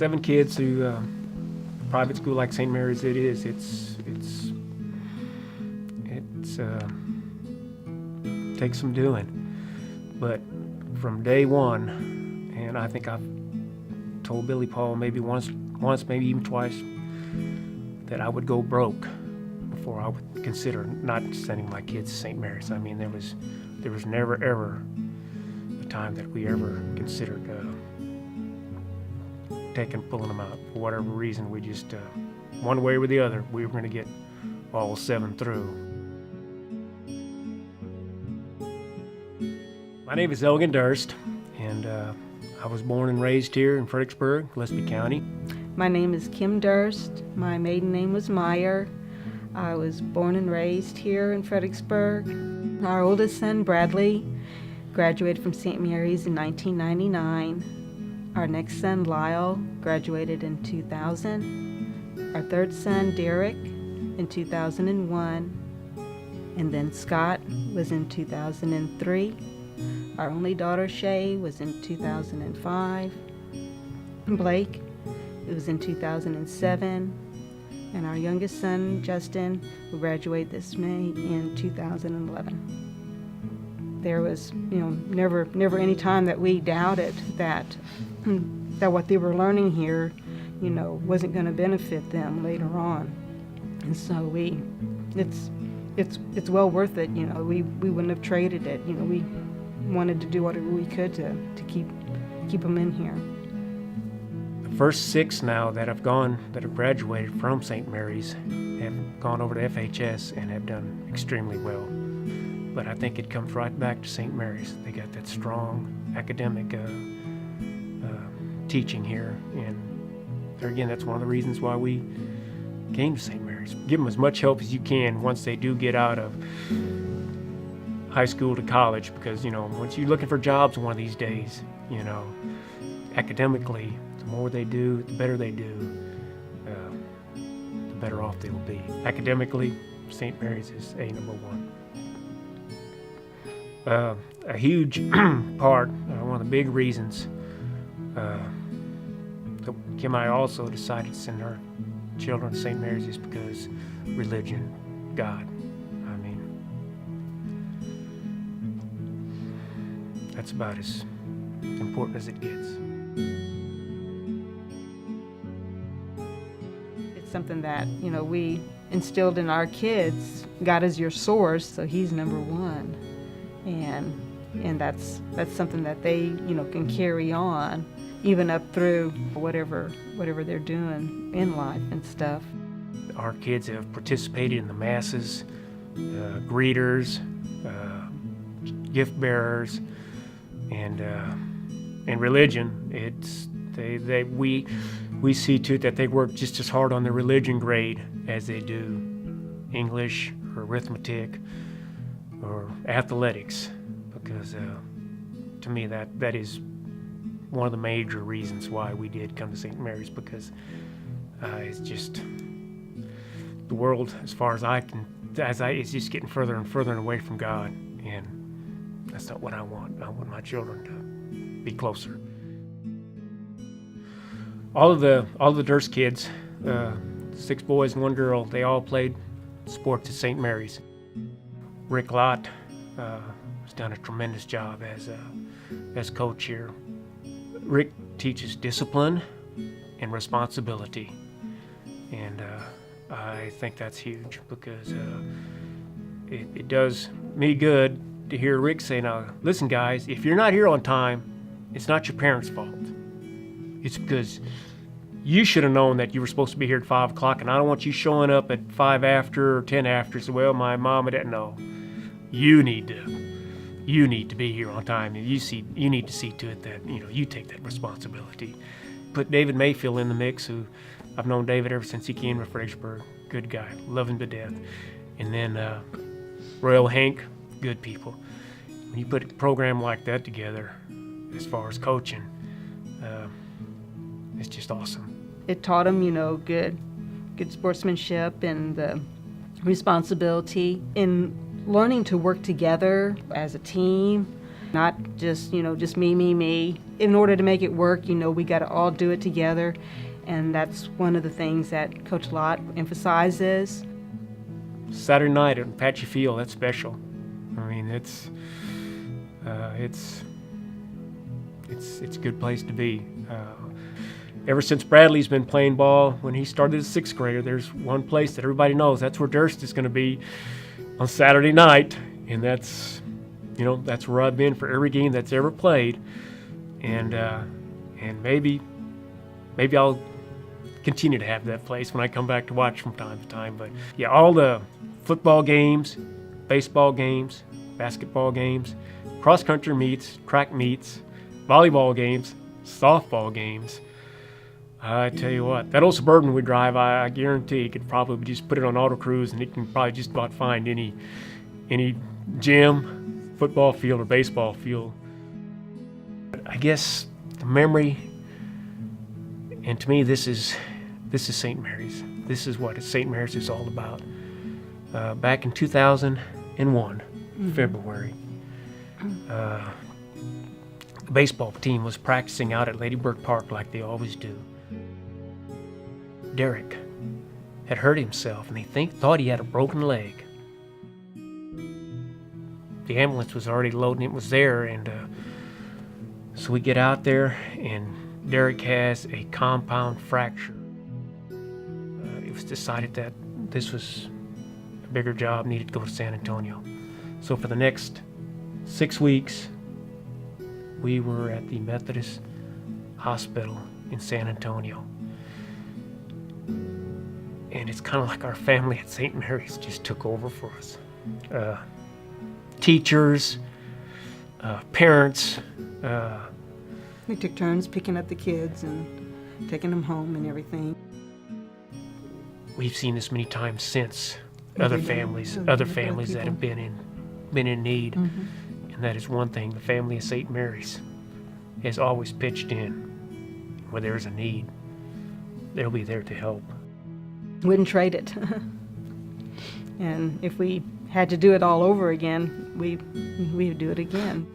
7 kids through private school like St. Mary's. Takes some doing, but from day one, and I think I've told Billy Paul maybe once, maybe even twice, that I would go broke before I would consider not sending my kids to St. Mary's. I mean, there was never ever a time that we ever considered pulling them out. For whatever reason, we just one way or the other, we were going to get all 7 through. My name is Elgin Durst, and I was born and raised here in Fredericksburg, Gillespie County. My name is Kim Durst. My maiden name was Meyer. I was born and raised here in Fredericksburg. Our oldest son, Bradley, graduated from St. Mary's in 1999. Our next son, Lyle, graduated in 2000. Our third son, Derek, in 2001. And then Scott was in 2003. Our only daughter, Shay, was in 2005. Blake, it was in 2007. And our youngest son, Justin, will graduate this May in 2011. There was, never any time that we doubted that what they were learning here, wasn't going to benefit them later on. And so it's well worth it. We wouldn't have traded it. We wanted to do whatever we could to keep them in here. The first 6 now that have graduated from St. Mary's have gone over to FHS and have done extremely well. But I think it comes right back to St. Mary's. They got that strong academic teaching here, and again, that's one of the reasons why we came to St. Mary's. Give them as much help as you can once they do get out of high school to college, because once you're looking for jobs one of these days, academically, the more they do, the better they do, the better off they will be. Academically, St. Mary's is number 1. A huge part, one of the big reasons that Kim and I also decided to send our children to St. Mary's is because religion, God. I mean, that's about as important as it gets. It's something that, we instilled in our kids. God is your source, so He's number 1. And that's something that they, can carry on even up through whatever they're doing in life and stuff. Our kids have participated in the masses, greeters, gift bearers, and religion. We see to it that they work just as hard on their religion grade as they do English or arithmetic or athletics, because to me that is one of the major reasons why we did come to St. Mary's, because it's just the world, as far as it's just getting further and further away from God, and that's not what I want. I want my children to be closer. All of the Durst kids, 6 boys and 1 girl, they all played sports at St. Mary's. Rick Lott has done a tremendous job as coach here. Rick teaches discipline and responsibility, and I think that's huge, because it does me good to hear Rick say, "Now, listen, guys, if you're not here on time, it's not your parents' fault. It's because you should have known that you were supposed to be here at 5 o'clock, and I don't want you showing up at 5 after or 10 after. So, well, my mom didn't know. You need to be here on time, and you need to see to it that you take that responsibility." Put David Mayfield in the mix, who I've known David ever since he came to Fredericksburg. Good guy, love him to death. And then Royal Hank, good people. When you put a program like that together, as far as coaching, it's just awesome. It taught him, good sportsmanship and the responsibility in learning to work together as a team Not just, just me. In order to make it work, we got to all do it together. And that's one of the things that Coach Lott emphasizes. Saturday night at Apache Field, that's special. I mean, it's a good place to be. Ever since Bradley's been playing ball, when he started as a sixth grader, there's one place that everybody knows. That's where Durst is going to be on Saturday night, and that's where I've been for every game that's ever played. And maybe I'll continue to have that place when I come back to watch from time to time. But yeah, all the football games, baseball games, basketball games, cross-country meets, track meets, volleyball games, softball games. I tell you what, that old Suburban we drive, I guarantee you could probably just put it on auto cruise and it can probably just about find any gym, football field, or baseball field. I guess the memory, and to me this is St. Mary's. This is what St. Mary's is all about. Back in 2001, February, the baseball team was practicing out at Lady Bird Park like they always do. Derek had hurt himself and he thought he had a broken leg. The ambulance was already loading, it was there, and so we get out there and Derek has a compound fracture. It was decided that this was a bigger job, needed to go to San Antonio. So for the next 6 weeks, we were at the Methodist Hospital in San Antonio. And it's kind of like our family at St. Mary's just took over for us. Teachers, parents. We took turns picking up the kids and taking them home and everything. We've seen this many times since. Other families that have been in need. And that is one thing, the family of St. Mary's has always pitched in. Where there's a need, they'll be there to help. Wouldn't trade it. And if we had to do it all over again, we would do it again.